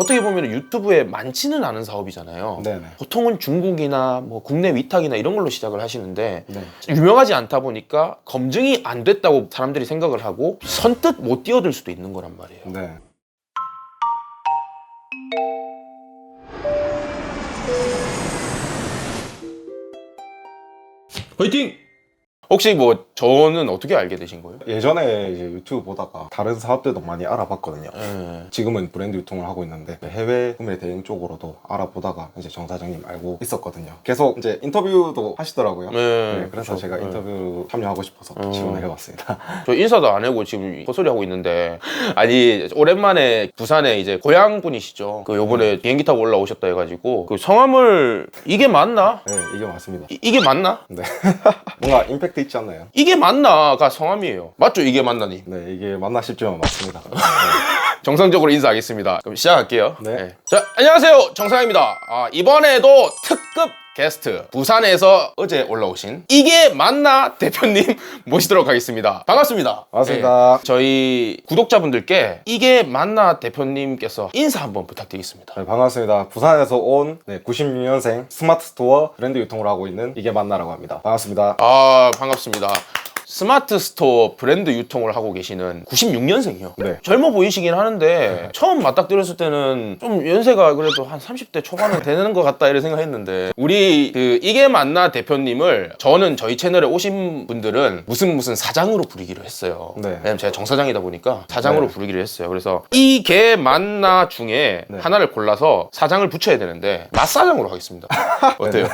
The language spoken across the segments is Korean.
어떻게 보면 유튜브에 많지는 않은 사업이잖아요. 네네. 보통은 중국이나 뭐 국내 위탁이나 이런 걸로 시작을 하시는데 네. 유명하지 않다 보니까 검증이 안 됐다고 사람들이 생각을 하고 선뜻 못 뛰어들 수도 있는 거란 말이에요. 네. 화이팅! 혹시 뭐 저는 어떻게 알게 되신 거예요? 예전에 이제 유튜브 보다가 다른 사업들도 많이 알아봤거든요. 지금은 브랜드 유통을 하고 있는데 해외 구매 대행 쪽으로도 알아보다가 이제 정 사장님 알고 있었거든요. 계속 이제 인터뷰도 하시더라고요. 네, 그래서 제가 인터뷰 참여하고 싶어서 지원을 해봤습니다. 저 인사도 안 하고 지금 헛소리 하고 있는데 아니 오랜만에 부산에 이제 고향 분이시죠. 그 요번에 비행기 타고 올라오셨다 해가지고 그 성함을 이게 맞나? 네, 이게 맞습니다. 이게 맞나? 네. 뭔가 임팩트 있지 않나요? 이게 맞나가 성함이에요. 맞죠? 이게 맞나니? 네, 이게 맞나 싶지만 맞습니다. 네. 정상적으로 인사하겠습니다. 그럼 시작할게요. 네. 자, 안녕하세요. 정상입니다. 이번에도 특급 게스트 부산에서 어제 올라오신 이게 맞나 대표님 모시도록 하겠습니다. 반갑습니다. 반갑습니다. 저희 구독자분들께 이게 맞나 대표님께서 인사 한번 부탁드리겠습니다. 네, 반갑습니다. 부산에서 온 96년생 스마트 스토어 브랜드 유통을 하고 있는 이게 맞나라고 합니다. 반갑습니다. 반갑습니다. 스마트 스토어 브랜드 유통을 하고 계시는 96년생이요. 네. 젊어 보이시긴 하는데 처음 맞닥뜨렸을 때는 좀 연세가 그래도 한 30대 초반은 되는 것 같다 이런 생각했는데 우리 그 이게 맞나 대표님을 저는 저희 채널에 오신 분들은 무슨 사장으로 부르기로 했어요. 네. 왜냐면 제가 정사장이다 보니까 사장으로 네. 부르기로 했어요. 그래서 이게 맞나 중에 네. 하나를 골라서 사장을 붙여야 되는데 맛사장으로 하겠습니다. 어때요?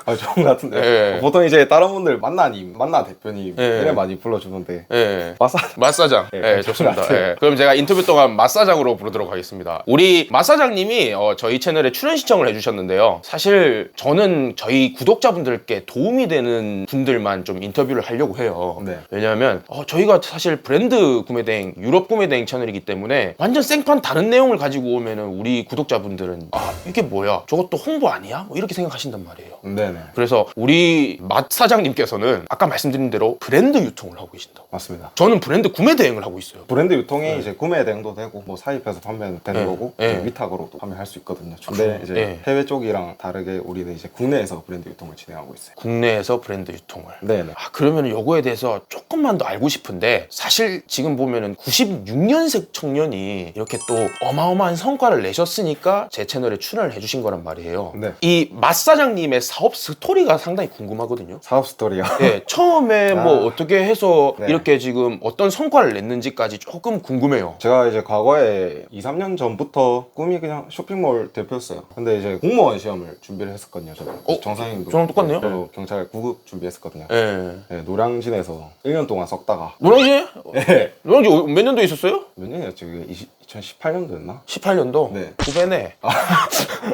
좋은 것 같은데. 네. 보통 이제 다른 분들 만나님, 만나 대표님 네. 이래 많이 불러주는데 예. 마사지. 맛사장. 네, 예, 좋습니다. 같아요. 예. 그럼 제가 인터뷰 동안 맛사장으로 부르도록 하겠습니다. 우리 맛사장님이 저희 채널에 출연 신청을 해주셨는데요. 사실 저는 저희 구독자분들께 도움이 되는 분들만 좀 인터뷰를 하려고 해요. 네. 왜냐하면 저희가 사실 브랜드 구매대행, 유럽 구매대행 채널이기 때문에 완전 생판 다른 내용을 가지고 오면은 우리 구독자분들은 이게 뭐야? 저것도 홍보 아니야? 뭐 이렇게 생각하신단 말이에요. 네네. 그래서 우리 맛사장님께서는 아까 말씀드린 대로 브랜드 유통을 하고 계신다고. 맞습니다. 저는 브랜드 구매 대행을 하고 있어요. 브랜드 유통이 이제 구매 대행도 되고 뭐 사입해서 판매되는 네. 거고 네. 이제 위탁으로도 판매할 수 있거든요. 근데 이제 네. 해외 쪽이랑 다르게 우리는 이제 국내에서 브랜드 유통을 진행하고 있어요. 국내에서 브랜드 유통을. 네네. 그러면 요거에 대해서 조금만 더 알고 싶은데 사실 지금 보면은 96년생 청년이 이렇게 또 어마어마한 성과를 내셨으니까 제 채널에 출연을 해주신 거란 말이에요. 네. 이 맛사장님의 사업 스토리가 상당히 궁금하거든요. 사업 스토리요. 네, 처음에 뭐 어떻게 해서 네. 이렇게 지금 어떤 성과를 냈는지까지 조금 궁금해요. 제가 이제 과거에 2, 3년 전부터 꿈이 그냥 쇼핑몰 대표였어요. 근데 이제 공무원 시험을 준비를 했었거든요. 저는. 정상님도. 저랑 똑같네요. 저도 경찰 9급 준비했었거든요. 네. 네, 노량진에서 1년 동안 썼다가 노량진? 네. 노량진 몇 년도에 있었어요? 몇 년이었죠? 그게 2018년도였나? 18년도? 네. 후배네.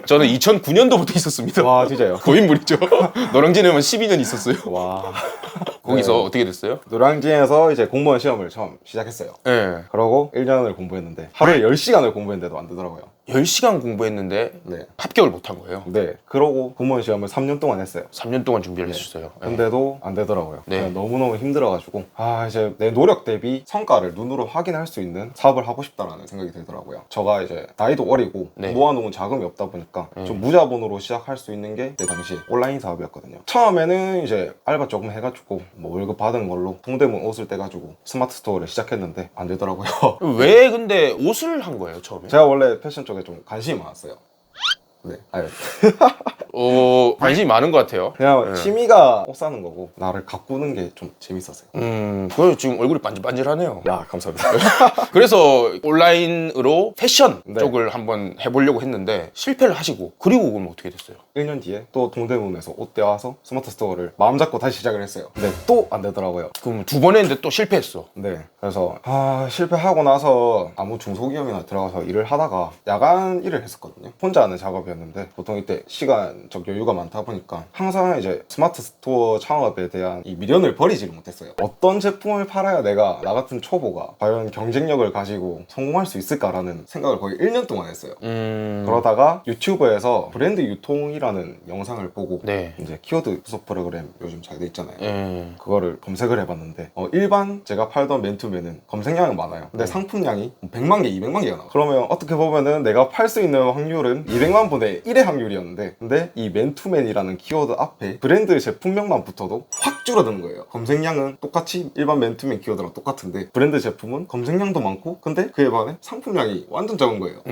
저는 2009년도부터 있었습니다. 와 진짜요? 고인물이죠. 노량진에만 12년 있었어요. 와. 거기서 네. 어떻게 됐어요? 노량진에서 이제 공무원 시험을 처음 시작했어요. 네. 그러고 1년을 공부했는데 하루에 10시간을 공부했는데도 안 되더라고요. 10시간 공부했는데 네. 합격을 못한 거예요. 네. 그러고 공무원 시험을 3년 동안 했어요. 3년 동안 준비를 했었어요. 네. 근데도 안 되더라고요. 네. 그냥 너무너무 힘들어가지고 이제 내 노력 대비 성과를 눈으로 확인할 수 있는 사업을 하고 싶다라는 생각이 들더라고요. 제가 이제 나이도 어리고 네. 모아놓은 자금이 없다 보니까 좀 무자본으로 시작할 수 있는 게 그때 당시 온라인 사업이었거든요. 처음에는 이제 알바 조금 해가지고 뭐 월급 받은 걸로 동대문 옷을 떼가지고 스마트 스토어를 시작했는데 안 되더라고요. 왜 근데 옷을 한 거예요, 처음에? 제가 원래 패션 쪽에 좀 관심이 많았어요. 네. 관심이 많은 것 같아요. 그냥 취미가 옷 사는 거고 나를 가꾸는 게 좀 재밌었어요. 그래서 지금 얼굴이 반질반질하네요. 야, 감사합니다. 그래서 온라인으로 패션 네. 쪽을 한번 해보려고 했는데 실패를 하시고 그리고 그럼 어떻게 됐어요? 1년 뒤에 또 동대문에서 옷 떼와서 스마트 스토어를 마음 잡고 다시 시작을 했어요. 근데 또 안 되더라고요. 그럼 두 번 했는데 또 실패했어. 네. 그래서 실패하고 나서 아무 중소기업이나 들어가서 일을 하다가 야간 일을 했었거든요. 혼자 하는 작업이었는데 보통 이때 시간 금전적 여유가 많다 보니까 항상 이제 스마트 스토어 창업에 대한 이 미련을 버리지를 못했어요. 어떤 제품을 팔아야 내가 나 같은 초보가 과연 경쟁력을 가지고 성공할 수 있을까라는 생각을 거의 1년 동안 했어요. 그러다가 유튜브에서 브랜드 유통이라는 영상을 보고 네. 이제 키워드 분석 프로그램 요즘 잘 돼 있잖아요. 그거를 검색을 해봤는데 일반 제가 팔던 맨투맨은 검색량은 많아요. 근데 상품량이 100만 개, 200만 개가 나와요. 그러면 어떻게 보면은 내가 팔 수 있는 확률은 200만 분의 1의 확률이었는데, 근데 이 맨투맨이라는 키워드 앞에 브랜드 제품명만 붙어도 확 줄어드는 거예요. 검색량은 똑같이 일반 맨투맨 키워드랑 똑같은데 브랜드 제품은 검색량도 많고 근데 그에 반해 상품량이 완전 적은 거예요.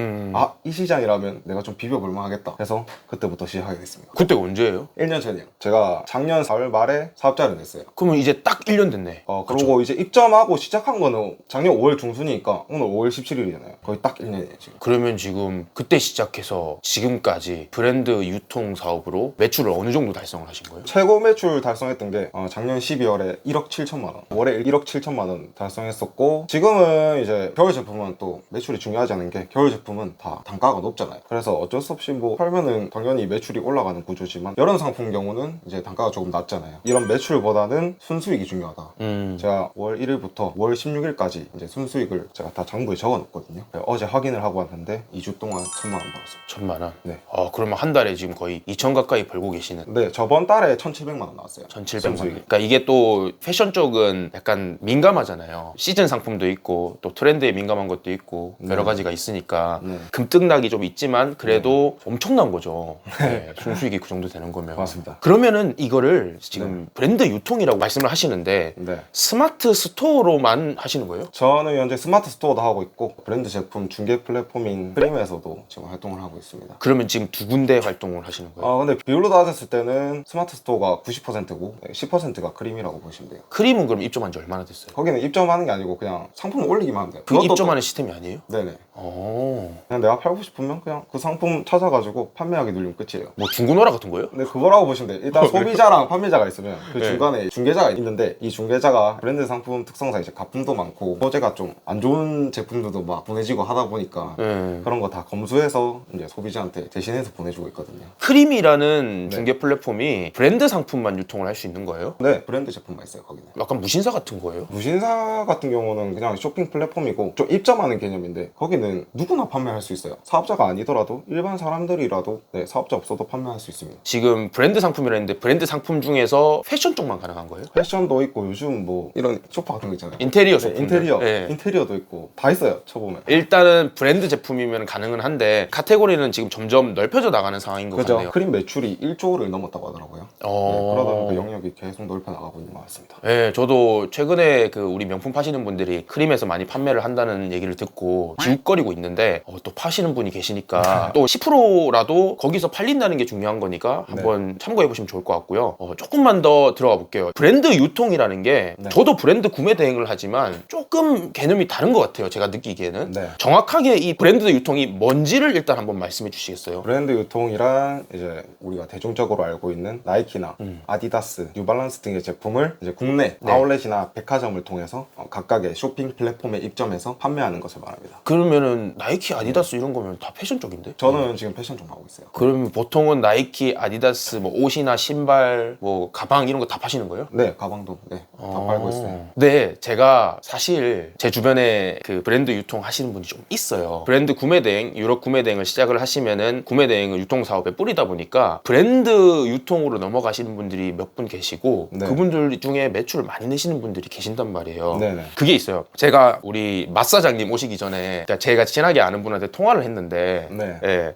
이 시장이라면 내가 좀 비벼볼만 하겠다 해서 그때부터 시작하게 됐습니다. 그때가 언제예요? 1년 전이요. 제가 작년 4월 말에 사업자를 냈어요. 그러면 이제 딱 1년 됐네. 그리고 이제 입점하고 시작한 거는 작년 5월 중순이니까 오늘 5월 17일이잖아요. 거의 딱 1년이에요 지금. 그러면 지금 그때 시작해서 지금까지 브랜드 유통 사업으로 매출을 어느 정도 달성을 하신 거예요? 최고 매출 달성했던 게 작년 12월에 1억 7천만 원, 월에 1억 7천만 원 달성했었고, 지금은 이제 겨울 제품은 또 매출이 중요하지 않은 게 겨울 제품은 다 단가가 높잖아요. 그래서 어쩔 수 없이 뭐 팔면은 당연히 매출이 올라가는 구조지만 여름 상품 경우는 이제 단가가 조금 낮잖아요. 이런 매출보다는 순수익이 중요하다. 제가 월 1일부터 월 16일까지 이제 순수익을 제가 다 장부에 적어 놓거든요. 어제 확인을 하고 왔는데 2주 동안 1,000만 원 벌었어요. 1,000만 원? 네. 그러면 한 달에 지금 거의 2천 가까이 벌고 계시는. 네, 저번 달에 1,700만 원 나왔어요. 1,700만 원. 순수익이. 그러니까 이게 또 패션 쪽은 약간 민감하잖아요. 시즌 상품도 있고 또 트렌드에 민감한 것도 있고 여러 가지가 있으니까 금등락이 좀 있지만 그래도 엄청난 거죠. 네, 순수익이 그 정도 되는 거면. 맞습니다. 그러면은 이거를 지금 브랜드 유통이라고 말씀을 하시는데 네. 스마트 스토어로만 하시는 거예요? 저는 현재 스마트 스토어도 하고 있고 브랜드 제품 중개 플랫폼인 크림에서도 지금 활동을 하고 있습니다. 그러면 지금 두 군데 활동을 하시는 거예요? 근데 비율로 따졌을 때는 스마트 스토어가 90%고 10%가 크림이라고 보시면 돼요. 크림은 그럼 입점한 지 얼마나 됐어요? 거기는 입점하는 게 아니고 그냥 상품을 올리기만 하면 돼요. 그 입점하는 시스템이 아니에요? 네네. 오. 그냥 내가 팔고 싶으면 그냥 그 상품 찾아가지고 판매하기 누르면 끝이에요. 뭐 중고나라 같은 거예요? 근데 그거라고 보시면 돼요. 일단 소비자랑 판매자가 있으면 그 네. 중간에 중개자가 있는데, 이 중개자가 브랜드 상품 특성상 이제 가품도 많고 소재가 좀 안 좋은 제품들도 막 보내지고 하다 보니까 그런 거 다 검수해서 이제 소비자한테 대신해서 보내주고 있거든요. 크림이라는 네. 중개 플랫폼이 브랜드 상품만 유통을 할 수 있는 거예요? 네, 브랜드 제품만 있어요 거기는. 약간 무신사 같은 거예요? 무신사 같은 경우는 그냥 쇼핑 플랫폼이고 좀 입점하는 개념인데 거기는 누구나 판매할 수 있어요. 사업자가 아니더라도 일반 사람들이라도 사업자 없어도 판매할 수 있습니다. 지금 브랜드 상품이라 했는데 브랜드 상품 중에서 패션 쪽만 가능한 거예요? 패션도 있고 요즘 뭐 이런 소파 같은 거 있잖아요. 인테리어 네, 소품들. 네. 인테리어도 있고 다 있어요. 쳐보면. 일단은 브랜드 제품이면 가능은 한데 카테고리는 지금 점점 넓혀져 나가는 상황인 것 그죠? 같네요. 크림 매출이 1조를 넘었다고 하더라고요. 네, 그러다 보니까 영역이 계속 넓혀 나가고 있는 것 같습니다. 네, 저도 최근에 그 우리 명품 파시는 분들이 크림에서 많이 판매를 한다는 얘기를 듣고 기웃거리고 있는데 또 파시는 분이 계시니까 또 10%라도 거기서 팔린다는 게 중요한 거니까 한번 참고해 보시면 좋을 것 같고요. 조금만 더 들어가 볼게요. 브랜드 유통이라는 게 저도 브랜드 구매 대행을 하지만 조금 개념이 다른 것 같아요. 제가 느끼기에는. 네. 정확하게 이 브랜드 유통이 뭔지를 일단 한번 말씀해 주시겠어요? 브랜드 유통이란 이제 우리가 대중적으로 알고 있는 나이키나 아디다스, 뉴발란스 등의 제품을 이제 국내 아울렛이나 백화점을 통해서 각각의 쇼핑 플랫폼에 입점해서 판매하는 것을 말합니다. 그러면은 나이키, 아디다스 이런 거면 다 패션 쪽인데? 저는 지금 패션 좀 하고 있어요. 그러면 보통은 나이키, 아디다스, 뭐 옷이나 신발, 뭐 가방 이런 거 다 파시는 거예요? 네, 가방도 다 팔고 있어요. 네, 제가 사실 제 주변에 그 브랜드 유통 하시는 분이 좀 있어요. 브랜드 구매 대행, 유럽 구매 대행을 시작을 하시면은 구매 대행을 유통 사업에 뿌리다 보니까 브랜드 유통으로 넘어가시는 분들이 몇 분 계시고 그분들 중에 매출을 많이 내시는 분들이 계신단 말이에요. 네네. 그게 있어요. 제가 우리 맛 사장님 오시기 전에 제가 친하게 아는 분한테 통화를 했는데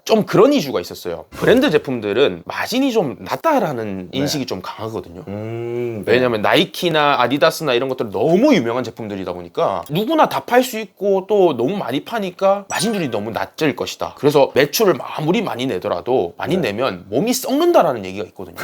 좀 그런 이슈가 있었어요. 브랜드 제품들은 마진이 좀 낮다라는 인식이 좀 강하거든요. 왜냐면 나이키나 아디다스나 이런 것들은 너무 유명한 제품들이다 보니까 누구나 다 팔 수 있고 또 너무 많이 파니까 마진율이 너무 낮을 것이다. 그래서 매출을 아무리 많이 내더라도 많이 내면 몸이 썩는다라는 얘기가 있거든요.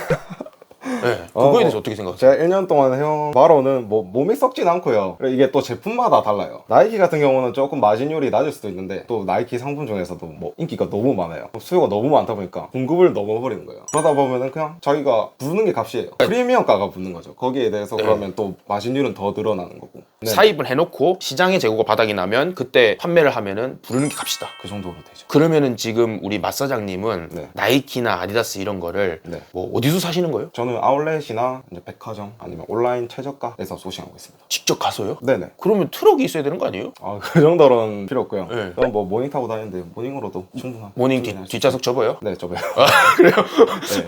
네. 그거에 대해서 어떻게 생각하세요? 제가 1년 동안 해온 바로는 뭐 몸이 썩진 않고요. 그리고 이게 또 제품마다 달라요. 나이키 같은 경우는 조금 마진율이 낮을 수도 있는데 또 나이키 상품 중에서도 뭐 인기가 너무 많아요. 수요가 너무 많다 보니까 공급을 넘어버리는 거예요. 그러다 보면은 그냥 자기가 부르는 게 값이에요. 프리미엄가가 붙는 거죠. 거기에 대해서 그러면 또 마진율은 더 늘어나는 거고. 네. 사입을 해놓고 시장의 재고가 바닥이 나면 그때 판매를 하면은 부르는 게 값이다. 그 정도로 되죠. 그러면은 지금 우리 맛 사장님은 네. 나이키나 아디다스 이런 거를 네. 뭐 어디서 사시는 거예요? 저는 아울렛이나 이제 백화점 아니면 온라인 최저가에서 소싱하고 있습니다. 직접 가서요? 네네. 그러면 트럭이 있어야 되는 거 아니에요? 아, 그 정도로는 필요 없고요. 네. 저는 뭐 모닝 타고 다니는데 모닝으로도 충분한. 모닝 충분히 할수 뒷좌석 접어요? 있어요. 네, 저요.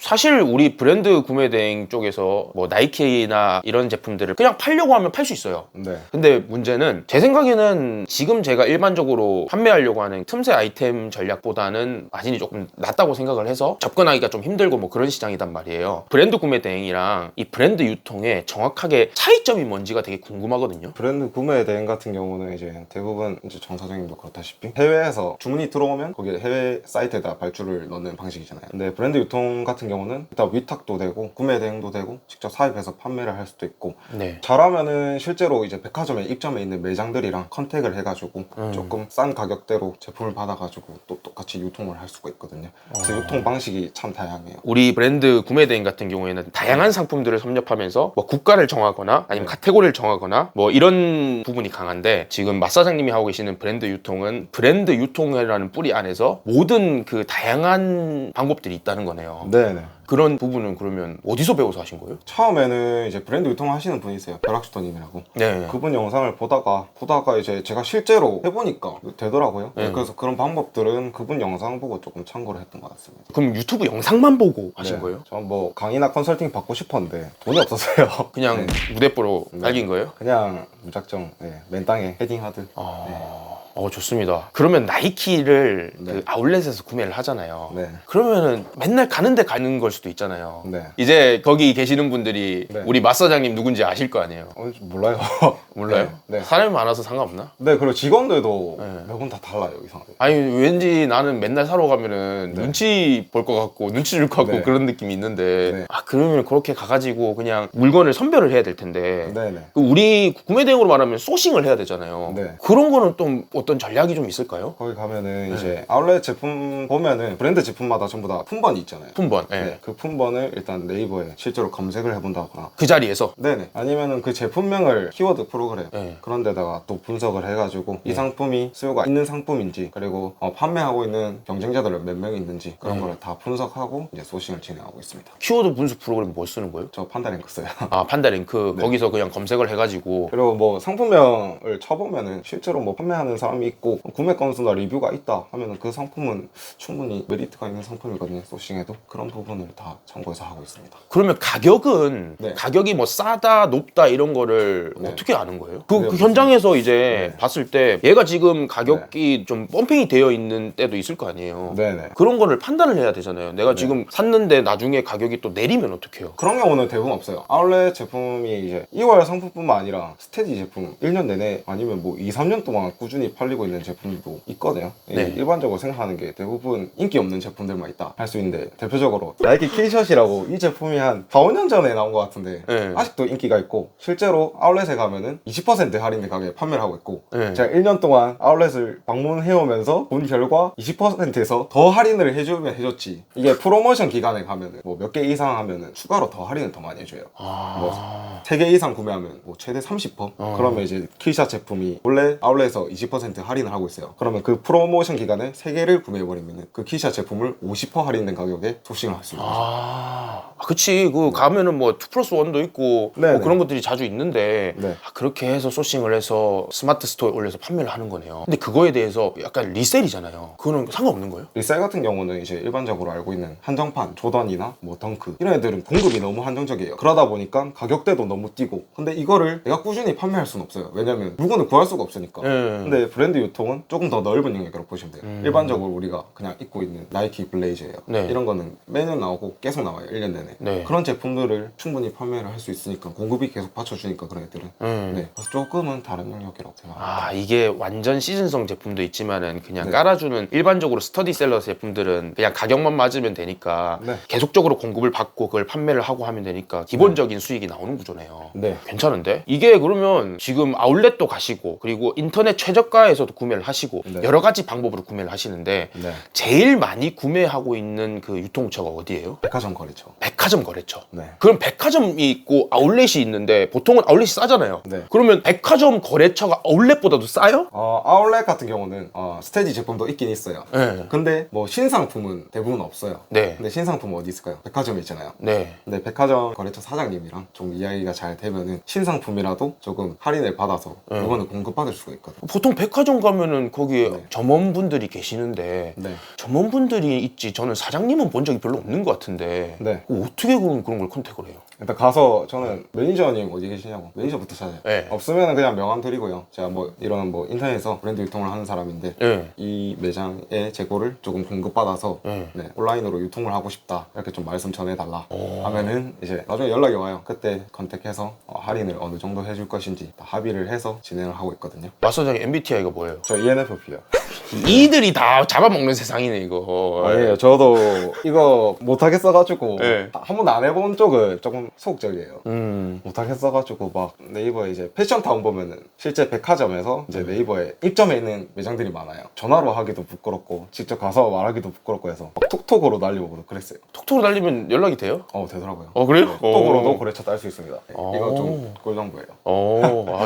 사실 우리 브랜드 구매 대행 쪽에서 뭐 나이키나 이런 제품들을 그냥 팔려고 하면 팔 수 있어요. 네. 근데 문제는 제 생각에는 지금 제가 일반적으로 판매하려고 하는 틈새 아이템 전략보다는 마진이 조금 낮다고 생각을 해서 접근하기가 좀 힘들고 뭐 그런 시장이단 말이에요. 브랜드 구매 대행이랑 이 브랜드 유통의 정확하게 차이점이 뭔지가 되게 궁금하거든요. 브랜드 구매 대행 같은 경우는 이제 대부분 이제 정 사장님도 그렇다시피 해외에서 주문이 들어오면 거기에 해외 사이트에다 발주를 넣는 방식이잖아요. 근데 브랜드 유통 같은 경우는 일단 위탁도 되고 구매 대행도 되고 직접 사입해서 판매를 할 수도 있고 네. 잘하면은 실제로 이제 백화점에 입점해 있는 매장들이랑 컨택을 해가지고 조금 싼 가격대로 제품을 받아가지고 또 똑같이 유통을 할 수가 있거든요. 그래서 유통 방식이 참 다양해요. 우리 브랜드 구매 대행 같은 경우에는 다양한 상품들을 섭렵하면서 뭐 국가를 정하거나 아니면 카테고리를 정하거나 뭐 이런 부분이 강한데 지금 맛 사장님이 하고 계시는 브랜드 유통은 브랜드 유통이라는 뿌리 안에서 모든 그 다양한 방법들이 있다는 거네요. 네네. 그런 부분은 그러면 어디서 배워서 하신 거예요? 처음에는 이제 브랜드 유통하시는 분이세요. 벼락슈터님이라고. 네. 그분 영상을 보다가 이제 제가 실제로 해보니까 되더라고요. 네. 그래서 그런 방법들은 그분 영상 보고 조금 참고를 했던 것 같습니다. 그럼 유튜브 영상만 보고 하신 네. 거예요? 전 뭐 강의나 컨설팅 받고 싶었는데 돈이 없었어요. 그냥 네. 무대뽀로 날긴 거예요? 그냥 무작정 맨 땅에 헤딩하듯. 좋습니다. 그러면 나이키를 네. 그 아울렛에서 구매를 하잖아요. 네. 그러면은 맨날 가는데 가는 걸 수도 있잖아요. 네. 이제 거기 계시는 분들이 네. 우리 맛 사장님 누군지 아실 거 아니에요. 몰라요. 몰라요? 네. 사람이 많아서 상관없나? 네, 그리고 직원들도 네. 매번 다 달라요, 이상하게. 아니 왠지 나는 맨날 사러 가면은 네. 눈치 볼 것 같고 눈치 줄 것 같고 네. 그런 느낌이 있는데 네. 그러면 그렇게 가가지고 그냥 물건을 선별을 해야 될 텐데 네네. 그 우리 구매 대행으로 말하면 소싱을 해야 되잖아요. 네. 그런 거는 좀 어떤 전략이 좀 있을까요? 거기 가면은 네. 이제 아울렛 제품 보면은 브랜드 제품마다 전부 다 품번이 있잖아요. 품번. 예. 네, 그 품번을 일단 네이버에 실제로 검색을 해본다거나 그 자리에서. 네네. 아니면은 그 제품명을 키워드 프로그램 네. 그런 데다가 또 분석을 해가지고 이 상품이 수요가 있는 상품인지 그리고 판매하고 있는 경쟁자들은 몇 명 있는지 그런 거를 다 분석하고 이제 소싱을 진행하고 있습니다. 키워드 분석 프로그램 뭘 쓰는 거예요? 저 판다랭크 써요. 판다랭크. 네. 거기서 그냥 검색을 해가지고. 그리고 뭐 상품명을 쳐보면은 실제로 뭐 판매하는 사람이 있고 구매 건수나 리뷰가 있다 하면은 그 상품은 충분히 메리트가 있는 상품이거든요. 소싱에도 그런 부분을 다 참고해서 하고 있습니다. 그러면 가격은 네. 가격이 뭐 싸다 높다 이런 거를 네. 어떻게 아는 거예요? 네, 그 현장에서 이제 네. 봤을 때 얘가 지금 가격이 좀 펌핑이 되어 있는 때도 있을 거 아니에요. 네네. 그런 거를 판단을 해야 되잖아요. 내가 지금 샀는데 나중에 가격이 또 내리면 어떡해요? 그런 경우는 대부분 없어요. 아울렛 제품이 이제 2월 상품뿐만 아니라 스테디 제품 1년 내내 아니면 뭐 2, 3년 동안 꾸준히 팔리고 있는 제품도 있거든요. 네. 일반적으로 생각하는 게 대부분 인기 없는 제품들만 있다 할 수 있는데 대표적으로 나이키 K샷이라고 이 제품이 한 4, 5년 전에 나온 것 같은데 네. 아직도 인기가 있고 실제로 아울렛에 가면은 20% 할인된 가격에 판매를 하고 있고 네. 제가 1년 동안 아울렛을 방문해오면서 본 결과 20%에서 더 할인을 해주면 해줬지 이게 프로모션 기간에 가면은 뭐 몇 개 이상 하면은 추가로 더 할인을 더 많이 해줘요. 뭐 3개 이상 구매하면 뭐 최대 30%? 그러면 이제 킬샷 제품이 원래 아울렛에서 20% 할인을 하고 있어요. 그러면 그 프로모션 기간에 3개를 구매해버리면 그 킬샷 제품을 50% 할인된 가격에 소싱을 할 수 있는 거죠. 그치. 그 가면은 뭐 2+1도 있고 네, 뭐 네. 그런 것들이 자주 있는데 네. 그렇게 해서 소싱을 해서 스마트 스토어에 올려서 판매를 하는 거네요. 근데 그거에 대해서 약간 리셀이잖아요. 그거는 상관없는 거예요? 리셀 같은 경우는 이제 일반적으로 알고 있는 한정판, 조던이나 뭐 덩크 이런 애들은 공급이 너무 한정적이에요. 그러다 보니까 가격대도 너무 뛰고 근데 이거를 내가 꾸준히 판매할 수는 없어요. 왜냐면 물건을 구할 수가 없으니까. 네. 근데 브랜드 유통은 조금 더 넓은 영역으로 보시면 돼요. 일반적으로 우리가 그냥 입고 있는 나이키 블레이저예요. 네. 이런 거는 매년 나오고 계속 나와요. 1년 내내. 네. 그런 제품들을 충분히 판매를 할 수 있으니까 공급이 계속 받쳐주니까 그런 애들은 네. 그래서 조금은 다른 영역이라고 생각합니다. 아, 이게 완전 시즌성 제품도 있지만은 그냥 네. 깔아주는 일반적으로 스터디셀러 제품들은 그냥 가격만 맞으면 되니까 네. 계속적으로 공급을 받고 그걸 판매를 하고 하면 되니까 기본적인 수익이 나오는 구조네요. 네. 괜찮은데? 이게 그러면 지금 아울렛도 가시고 그리고 인터넷 최저가에서도 구매를 하시고 네. 여러 가지 방법으로 구매를 하시는데 네. 제일 많이 구매하고 있는 그 유통처가 어디예요? 백화점 거래처. 백화점 거래처. 네. 그럼 백화점이 있고 아울렛이 있는데 보통은 아울렛이 싸잖아요. 네. 그러면 백화점 거래처가 아울렛보다도 싸요? 아울렛 같은 경우는 스테디 제품도 있긴 있어요. 네. 근데 뭐 신상품은 대부분 없어요. 네. 근데 신상품은 어디 있을까요? 백화점에 있잖아요. 네. 근데 백화점 거래처 사장님이랑 좀 이야기가 잘 되면은 신상품이라도 조금 할인을 받아서 이거는 공급받을 수가 있거든요. 보통 백화점 가면은 거기에 네. 점원분들이 계시는데 네. 점원분들이 있지 저는 사장님은 본 적이 별로 없는 것 같은데 네. 어떻게 그런 걸 컨택을 해요? 일단 가서 저는 매니저님 어디 계시냐고 매니저부터 찾아요. 네. 없으면 그냥 명함 드리고요. 제가 뭐 이런 뭐 인터넷에서 브랜드 유통을 하는 사람인데 네. 이 매장의 재고를 조금 공급받아서 네. 네, 온라인으로 유통을 하고 싶다 이렇게 좀 말씀 전해달라 하면은 이제 나중에 연락이 와요. 그때 컨택해서 할인을 어느 정도 해줄 것인지 다 합의를 해서 진행을 하고 있거든요. 마사장의 MBTI가 뭐예요? 저 ENFP요. 이들이 다 잡아먹는 세상이네 이거. 아니에요. 저도 이거 못하겠어가지고 네. 한 번도 안 해본 쪽은 조금 소극적이에요. 음. 못하겠어가지고 막 네이버에 이제 패션타운 보면은 실제 백화점에서 이제 네이버에 입점해 있는 매장들이 많아요. 전화로 하기도 부끄럽고 직접 가서 말하기도 부끄럽고 해서 막 톡톡으로 날려보고 그랬어요. 톡톡으로 달리면 연락이 돼요? 되더라고요. 그래요? 네, 톡으로도 거래처 딸 수 있습니다. 네, 이거 오. 좀 꿀정보예요.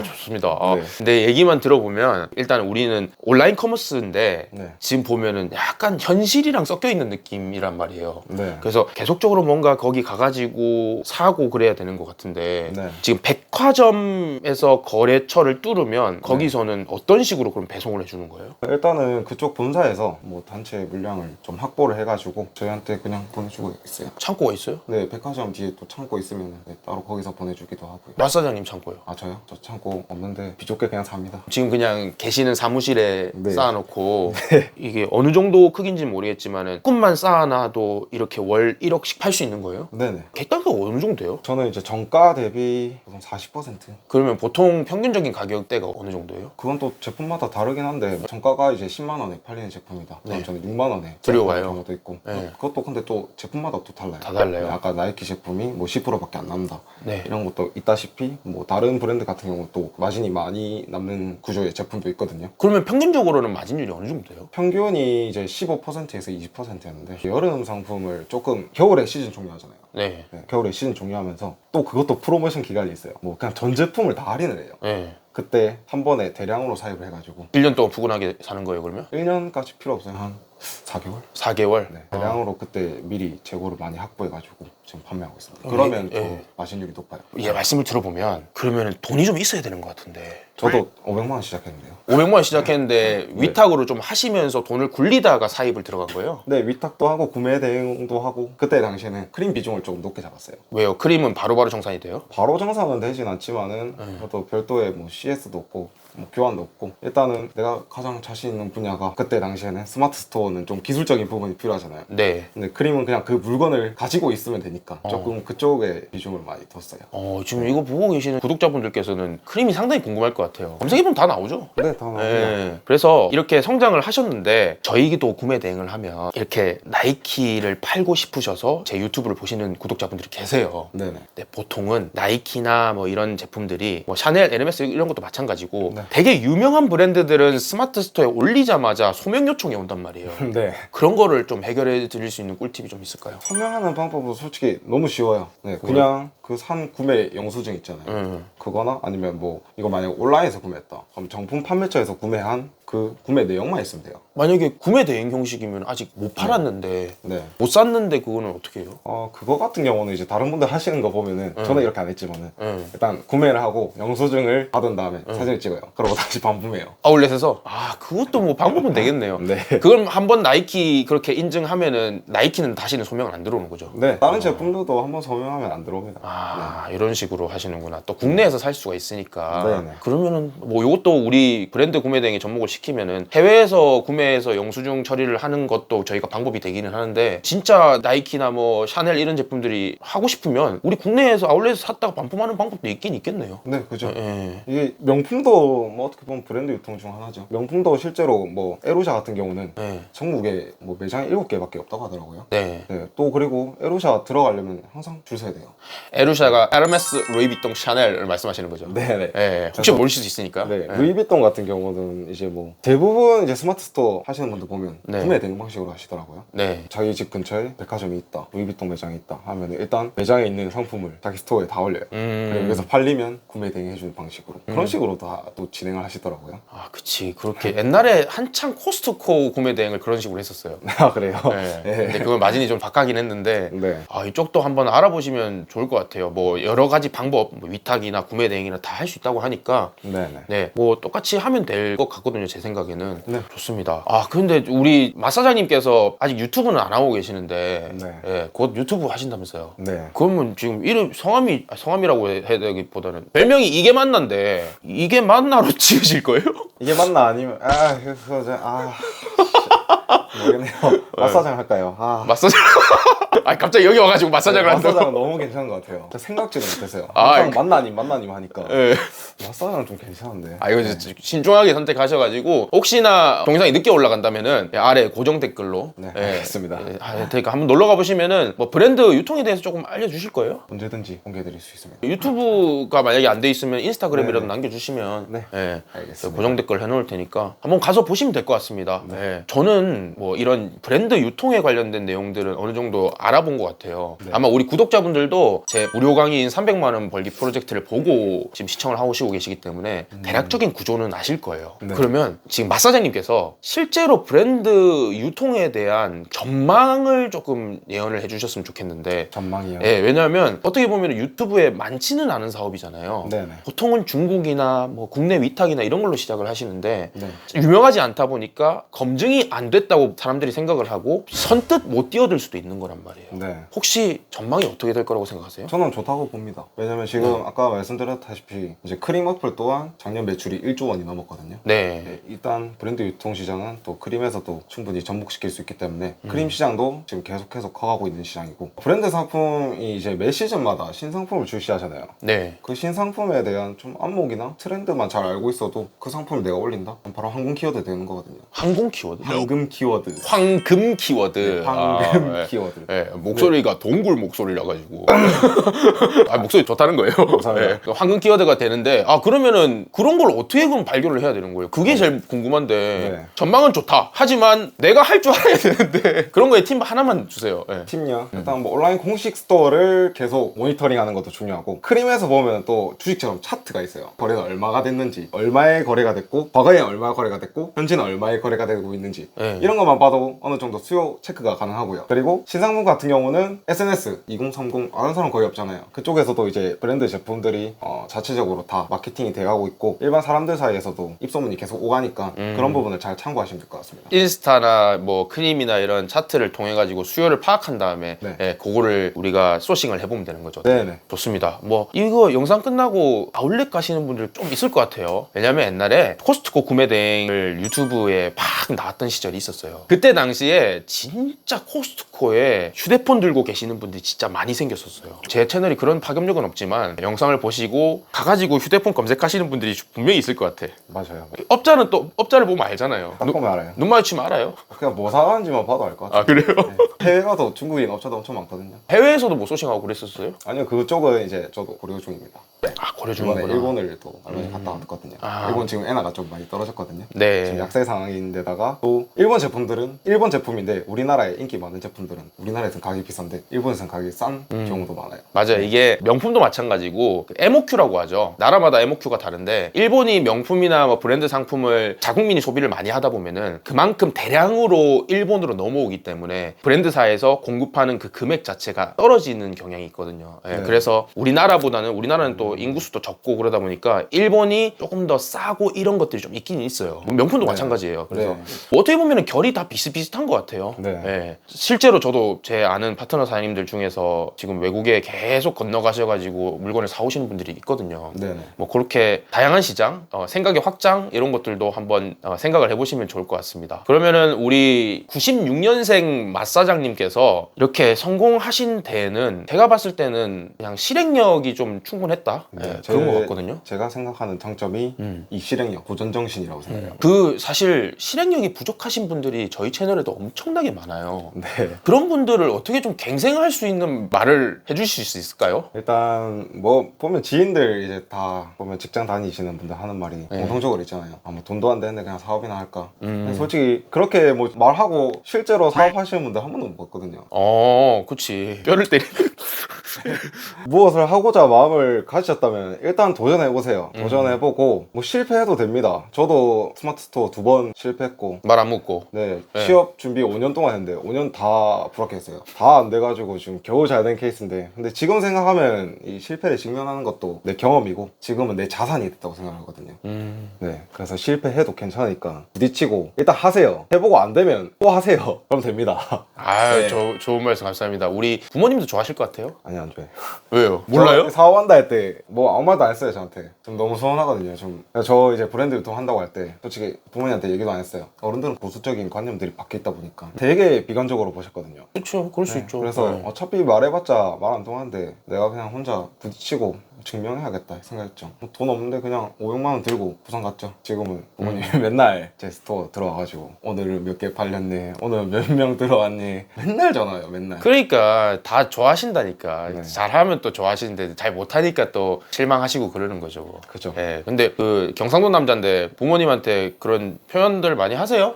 좋습니다. 네. 근데 얘기만 들어보면 일단 우리는 온라인 커머스인데 네. 지금 보면은 약간 현실이랑 섞여 있는 느낌이란 말이에요. 네. 그래서 계속적으로 뭔가 거기 가가지고 사고 그래야 되는 것 같은데 네. 지금 백화점에서 거래처를 뚫으면 거기서는 어떤 식으로 그럼 배송을 해주는 거예요? 일단은 그쪽 본사에서 뭐 단체 물량을 좀 확보를 해가지고 저희한테 그냥 보내주고 있어요. 창고가 있어요? 네, 백화점 뒤에 또 창고 있으면 따로 거기서 보내주기도 하고요. 마사장님 창고요? 아 저요? 저 창고 없는데 비좁게 그냥 삽니다. 지금 그냥 계시는 사무실에 네. 쌓아놓고 이게 어느 정도 크기인지는 모르겠지만은 조금만 쌓아놔도 이렇게 월 1억씩 팔 수 있는 거예요? 네네. 객단가가 어느 정도 돼요? 저는 이제 정가 대비 보통 40%. 그러면 보통 평균적인 가격대가 어느 정도예요? 그건 또 제품마다 다르긴 한데 정가가 이제 10만 원에 팔리는 제품이다. 그럼 네. 저는 6만 원에 들여와요. 경우도 있고. 네. 그것도 근데 또 제품마다 또 달라요. 다 달라요? 네, 아까 나이키 제품이 뭐 10%밖에 안 남는다. 네. 이런 것도 있다시피 뭐 다른 브랜드 같은 경우 또 마진이 많이 남는 구조의 제품도 있거든요. 그러면 평균적으로는 마진율이 어느 정도 돼요? 평균이 이제 15%에서 20%였는데 여름 상품을 조금 겨울에 시즌 종료하잖아요. 네. 네, 겨울에 시즌 종료하면서 또 그것도 프로모션 기간이 있어요. 뭐 그냥 전 제품을 다 할인을 해요. 네. 그때 한 번에 대량으로 사입을 해가지고 1년 동안 푸근하게 사는 거예요, 그러면? 1년까지 필요 없어요. 한 4개월? 4개월? 네, 대량으로 그때 미리 재고를 많이 확보해가지고 지금 판매하고 있습니다. 그러면 더 마진율이 높아요. 예, 말씀을 들어보면 그러면 돈이 좀 있어야 되는 것 같은데 저도 500만 원 시작했는데요. 500만 원 시작했는데 위탁으로 좀 하시면서 돈을 굴리다가 사입을 들어간 거예요? 네, 위탁도 하고 구매 대행도 하고 그때 당시에는 크림 비중을 조금 높게 잡았어요. 왜요? 크림은 바로바로 정산이 돼요? 바로 정산은 되진 않지만은 또 별도의 뭐 CS도 없고 뭐 교환도 없고 일단은 내가 가장 자신 있는 분야가 그때 당시에는 스마트 스토어는 좀 기술적인 부분이 필요하잖아요. 네. 근데 크림은 그냥 그 물건을 가지고 있으면 되니까 조금 그쪽에 비중을 많이 뒀어요. 지금 이거 보고 계시는 구독자분들께서는 크림이 상당히 궁금할 것 같아요. 검색해보면 다 나오죠? 네, 다 나옵니다. 네. 그래서 이렇게 성장을 하셨는데 저희도 구매 대행을 하면 이렇게 나이키를 팔고 싶으셔서 제 유튜브를 보시는 구독자분들이 계세요. 네네. 근데 보통은 나이키나 뭐 이런 제품들이 뭐 샤넬, 에르메스 이런 것도 마찬가지고 네. 되게 유명한 브랜드들은 스마트 스토어에 올리자마자 소명 요청이 온단 말이에요. 네. 그런 거를 좀 해결해 드릴 수 있는 꿀팁이 좀 있을까요? 설명하는 방법은 솔직히 너무 쉬워요. 네, 그냥 그 산 구매 영수증 있잖아요. 그거나 아니면 뭐 이거 만약 온라인에서 구매했다. 그럼 정품 판매처에서 구매한 그 구매 내용만 있으면 돼요. 만약에 구매 대행 형식이면 아직 못 팔았는데 네. 못 샀는데 그거는 어떻게 해요? 그거 같은 경우는 이제 다른 분들 하시는 거 보면은 저는 이렇게 안 했지만은 응. 일단 구매를 하고 영수증을 받은 다음에 사진을 찍어요. 그러고 다시 반품해요. 아울렛에서? 그것도 뭐 방법은 되겠네요. 네. 그럼 한번 나이키 그렇게 인증하면은 나이키는 다시는 소명을 안 들어오는 거죠? 네. 다른 제품들도 한번 서명하면 안 들어옵니다. 이런 식으로 하시는구나. 또 국내에서 살 수가 있으니까. 네네. 그러면은 뭐 이것도 우리 브랜드 구매 대행에 접목을 시키면은 해외에서 구매해서 영수증 처리를 하는 것도 저희가 방법이 되기는 하는데 진짜 나이키나 뭐 샤넬 이런 제품들이 하고 싶으면 우리 국내에서 아울렛에서 샀다가 반품하는 방법도 있긴 있겠네요. 네, 그죠. 예. 이게 명품도 뭐 어떻게 보면 브랜드 유통 중 하나죠. 명품도 실제로 뭐 에루샤 같은 경우는 네. 전국에 뭐 매장이 7개밖에 없다고 하더라고요. 네. 네, 또 그리고 에루샤 들어가려면 항상 줄 서야 돼요. 에루샤가 에르메스, 루이비통, 샤넬을 말씀하시는 거죠. 네네. 예, 혹시 모르실 수 있으니까. 네, 예. 루이비통 같은 경우는 이제 뭐 대부분 이제 스마트 스토어 하시는 분들 보면 네. 구매 대행 방식으로 하시더라고요. 네. 자기 집 근처에 백화점이 있다, 루이비통 매장이 있다 하면 일단 매장에 있는 상품을 자기 스토어에 다 올려요. 그리고 여기서 팔리면 구매 대행해주는 방식으로 그런 식으로 다 또 진행을 하시더라고요. 아, 그치. 그렇게 옛날에 한창 코스트코 구매 대행을 그런 식으로 했었어요. 아 그래요? 네. 네. 근데 그걸 마진이 좀 바가긴 했는데 네. 아, 이쪽도 한번 알아보시면 좋을 것 같아요. 뭐 여러 가지 방법, 뭐 위탁이나 구매 대행이나 다 할 수 있다고 하니까 네네. 네, 뭐 똑같이 하면 될 것 같거든요. 제 생각에는. 네. 좋습니다. 아, 근데 우리 마사장님께서 아직 유튜브는 안 하고 계시는데 네. 예, 곧 유튜브 하신다면서요. 네. 그러면 지금 이름 성함이라고 해야 되기보다는 별명이 이게 맞나인데 이게 맞나로 지으실 거예요? 이게 맞나 아니면 모르겠네요. 마사장 할까요? 마사장. 아, 갑자기 여기 와가지고 마사장을 한다고. 마사장 너무 괜찮은 것 같아요. 생각지도 못했어요. 아, 항상 만나님 하니까 예. 마사장은 좀 괜찮은데. 아, 이거 진짜 신중하게 선택하셔가지고 혹시나 동영상이 늦게 올라간다면은 아래 고정 댓글로 네, 예, 알겠습니다. 그러니까 한번 놀러 가보시면은 뭐 브랜드 유통에 대해서 조금 알려주실 거예요? 언제든지 공개해드릴 수 있습니다. 유튜브가 만약에 안 돼 있으면 인스타그램이라도 네. 남겨주시면 네. 예, 알겠습니다. 고정 댓글 해놓을 테니까 한번 가서 보시면 될 것 같습니다. 예. 저는 뭐 이런 브랜드 유통에 관련된 내용들은 어느 정도 알아본 것 같아요. 네. 아마 우리 구독자분들도 제 무료 강의인 300만 원 벌기 프로젝트를 보고 지금 시청을 하시고 계시기 때문에 대략적인 구조는 아실 거예요. 네. 그러면 지금 마사장님께서 실제로 브랜드 유통에 대한 전망을 조금 예언을 해주셨으면 좋겠는데 전망이요. 예, 왜냐하면 어떻게 보면 유튜브에 많지는 않은 사업이잖아요. 네네. 보통은 중국이나 뭐 국내 위탁이나 이런 걸로 시작을 하시는데 네. 유명하지 않다 보니까 검증이 안 됐다고 사람들이 생각을 하고 선뜻 못 뛰어들 수도 있는 거란 말이에요. 네. 혹시 전망이 어떻게 될 거라고 생각하세요? 저는 좋다고 봅니다. 왜냐면 지금 아까 말씀드렸다시피 이제 크림 어플 또한 작년 매출이 1조 원이 넘었거든요. 네. 네, 일단 브랜드 유통 시장은 또 크림에서도 충분히 접목시킬 수 있기 때문에 크림 시장도 지금 계속해서 커가고 있는 시장이고 브랜드 상품이 이제 매 시즌마다 신상품을 출시하잖아요. 네. 그 신상품에 대한 좀 안목이나 트렌드만 잘 알고 있어도 그 상품을 내가 올린다? 그럼 바로 황금 키워드 되는 거거든요. 항공 키워드? 황금 키워드. 황금 키워드. 네, 황금 아, 예. 키워드. 예, 목소리가 동굴 목소리라 가지고 아, 목소리 좋다는 거예요. 감사합니다. 예, 황금 키워드가 되는데 아, 그러면은 그런 걸 어떻게 그럼 발견을 해야 되는 거예요? 그게 제일 궁금한데 네. 전망은 좋다. 하지만 내가 할 줄 알아야 되는데 그런 거에 팁 하나만 주세요. 예. 팀요. 일단 뭐 온라인 공식 스토어를 계속 모니터링하는 것도 중요하고 크림에서 보면 또 주식처럼 차트가 있어요. 거래가 얼마가 됐는지, 얼마의 거래가 됐고, 과거에 얼마 거래가 됐고, 현재는 얼마의 거래가 되고 있는지 네. 이런 것만 봐도 어느 정도 수요 체크가 가능하고요. 그리고 신상품 같은 경우는 SNS 2030 아는 사람 거의 없잖아요. 그쪽에서도 이제 브랜드 제품들이 자체적으로 다 마케팅이 돼가고 있고 일반 사람들 사이에서도 입소문이 계속 오가니까 그런 부분을 잘 참고하시면 될 것 같습니다. 인스타나 뭐 크림이나 이런 차트를 통해 가지고 수요를 파악한 다음에 네. 예, 그거를 우리가 소싱을 해보면 되는 거죠. 네네. 좋습니다. 뭐 이거 영상 끝나고 아울렛 가시는 분들 좀 있을 것 같아요. 왜냐면 옛날에 코스트코 구매 대행을 유튜브에 막 나왔던 시절이 있었어요. 그때 당시에 진짜 코스트코에 휴대폰 들고 계시는 분들이 진짜 많이 생겼었어요. 제 채널이 그런 파급력은 없지만 영상을 보시고 가가지고 휴대폰 검색하시는 분들이 분명히 있을 것 같아. 맞아요. 업자는 또 업자를 보면 알잖아요. 딱 보면 알아요. 눈 마주치면 알아요. 그냥 뭐 사는지만 봐도 알 것 같아요. 아, 그래요? 해외 가도 중국인 업체도 엄청 많거든요. 해외에서도 뭐 소싱하고 그랬었어요? 아니요, 그쪽은 이제 저도 고려 중입니다. 아, 고려 이번에 중이구나. 일본을 또 얼마 전에 갔다 왔거든요. 아. 일본 지금 엔화가 좀 많이 떨어졌거든요. 네. 지금 약세 상황인데다가 또 일본 제품들은 일본 제품인데 우리나라에 인기 많은 제품들은 우리나라에서는 가격이 비싼데 일본에서는 가격이 싼 경우도 많아요. 맞아요. 이게 명품도 마찬가지고 그 MOQ라고 하죠. 나라마다 MOQ가 다른데 일본이 명품이나 뭐 브랜드 상품을 자국민이 소비를 많이 하다 보면은 그만큼 대량으로 일본으로 넘어오기 때문에 브랜드사에서 공급하는 그 금액 자체가 떨어지는 경향이 있거든요. 예, 네. 그래서 우리나라는 또 또 인구수도 적고 그러다 보니까 일본이 조금 더 싸고 이런 것들이 좀 있긴 있어요. 명품도 마찬가지예요. 그래서 네. 어떻게 보면 결이 다 비슷비슷한 것 같아요. 네. 예. 실제로 저도 제 아는 파트너 사장님들 중에서 지금 외국에 계속 건너가셔가지고 물건을 사오시는 분들이 있거든요. 네네. 뭐 그렇게 다양한 시장, 생각의 확장 이런 것들도 한번 생각을 해보시면 좋을 것 같습니다. 그러면은 우리 96년생 맛사장님께서 이렇게 성공하신 데에는 제가 봤을 때는 그냥 실행력이 좀 충분했다. 예, 그런 것 같거든요. 제가 생각하는 장점이 이 실행력, 도전 정신이라고 생각해요. 그 사실 실행력이 부족하신 분들이 저희 채널에도 엄청나게 많아요. 네. 그런 분들을 어떻게 좀 갱생할 수 있는 말을 해주실 수 있을까요? 일단 뭐 보면 지인들 이제 다 보면 직장 다니시는 분들 하는 말이 네. 공통적으로 있잖아요. 뭐 돈도 안 되는데 그냥 사업이나 할까. 솔직히 그렇게 뭐 말하고 실제로 사업하시는 분들 한 번도 못 봤거든요. 그치. 뼈를 때리는. 무엇을 하고자 마음을 가지셨다면 일단 도전해보세요. 도전해보고 뭐 실패해도 됩니다. 저도 스마트 스토어 2번 실패했고 말 안 묻고. 네, 네. 취업 준비 5년 동안 했는데 5년 다 불합격했어요. 다 안 돼가지고 지금 겨우 잘 된 케이스인데, 근데 지금 생각하면 이 실패를 직면하는 것도 내 경험이고 지금은 내 자산이 됐다고 생각하거든요. 네, 그래서 실패해도 괜찮으니까 부딪히고 일단 하세요. 해보고 안 되면 또 하세요. 그럼 됩니다. 아유, 네. 좋은 말씀 감사합니다. 우리 부모님도 좋아하실 것 같아요? 아니 안 좋아해. 왜요? 몰라요? 저 사업한다 할 때 뭐 아무 말도 안 했어요. 저한테 좀 너무 서운하거든요. 저 이제 브랜드 유통한다고 할 때 솔직히 부모님한테 얘기도 안 했어요. 어른들은 보수적인 관념들이 바뀌었다 보니까 되게 비관적으로 보셨거든요. 그렇죠. 그럴 수 있죠. 그래서 네. 어차피 말해봤자 말 안 통하는데 내가 그냥 혼자 부딪히고 증명해야겠다 생각했죠. 돈 없는데 그냥 500만 원 들고 부산 갔죠. 지금은 부모님이 맨날 제 스토어 들어와가지고 오늘은 몇 개 팔렸네, 오늘 몇 명 들어왔니, 맨날 전화해요. 맨날. 그러니까 다 좋아하신다니까. 네. 잘하면 또 좋아하시는데 잘 못하니까 또 실망하시고 그러는 거죠. 그죠. 예. 근데 그 경상도 남자인데 부모님한테 그런 표현들 많이 하세요?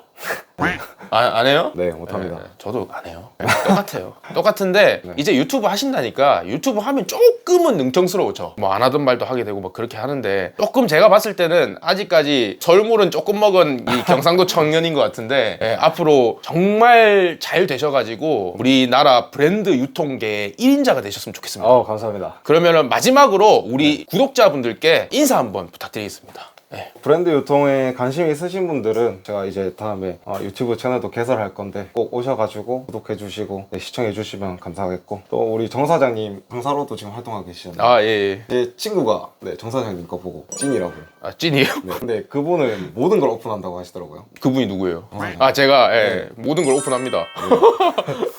안 해요? 네, 못합니다. 저도 안 해요. 똑같아요. 똑같은데 네. 이제 유튜브 하신다니까 유튜브 하면 조금은 능청스러워져. 뭐 안 하던 말도 하게 되고 막 그렇게 하는데 조금 제가 봤을 때는 아직까지 설물은 조금 먹은 이 경상도 청년인 것 같은데 앞으로 정말 잘 되셔가지고 우리나라 브랜드 유통계의 1인자가 되셨으면 좋겠습니다. 감사합니다. 그러면은 마지막으로 우리 구독자분들께 인사 한번 부탁드리겠습니다. 네. 브랜드 유통에 관심이 있으신 분들은 제가 이제 다음에 유튜브 채널도 개설할 건데 꼭 오셔가지고 구독해주시고 시청해주시면 감사하겠고, 또 우리 정 사장님 강사로도 지금 활동하고 계시잖아요. 예. 제 친구가 정 사장님 거 보고 찐이라고. 찐이에요? 네. 근데 그분은 모든 걸 오픈한다고 하시더라고요. 그분이 누구예요? 제가 모든 걸 오픈합니다.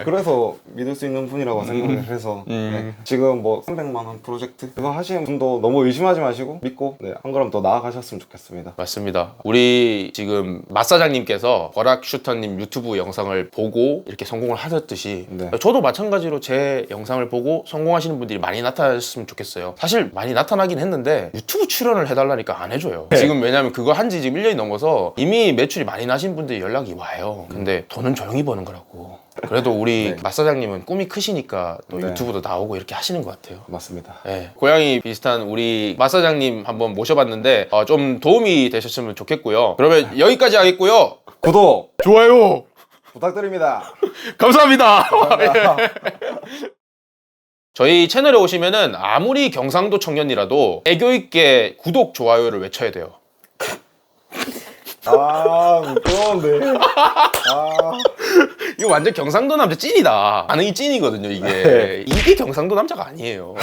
그래서 믿을 수 있는 분이라고 생각을 해서 네. 지금 뭐 300만 원 프로젝트 그거 하시는 분도 너무 의심하지 마시고 믿고 한 걸음 더 나아가셨으면 좋겠습니다. 맞습니다. 우리 지금 맛사장님께서 버락슈터님 유튜브 영상을 보고 이렇게 성공을 하셨듯이 네. 저도 마찬가지로 제 영상을 보고 성공하시는 분들이 많이 나타났으면 좋겠어요. 사실 많이 나타나긴 했는데 유튜브 출연을 해달라니까 안 해줘요. 네. 지금 왜냐면 그거 한지 지금 1년이 넘어서 이미 매출이 많이 나신 분들이 연락이 와요. 근데 돈은 조용히 버는 거라고. 그래도 우리 네. 맛사장님은 꿈이 크시니까 또 네. 유튜브도 나오고 이렇게 하시는 것 같아요. 맞습니다. 네, 고양이 비슷한 우리 맛사장님 한번 모셔봤는데 좀 도움이 되셨으면 좋겠고요. 그러면 여기까지 하겠고요. 구독 좋아요. 부탁드립니다. 감사합니다. 감사합니다. 저희 채널에 오시면은 아무리 경상도 청년이라도 애교 있게 구독 좋아요를 외쳐야 돼요. 부끄러운데. 이거 완전 경상도 남자 찐이다. 반응이 찐이거든요, 이게. 네. 이게 경상도 남자가 아니에요.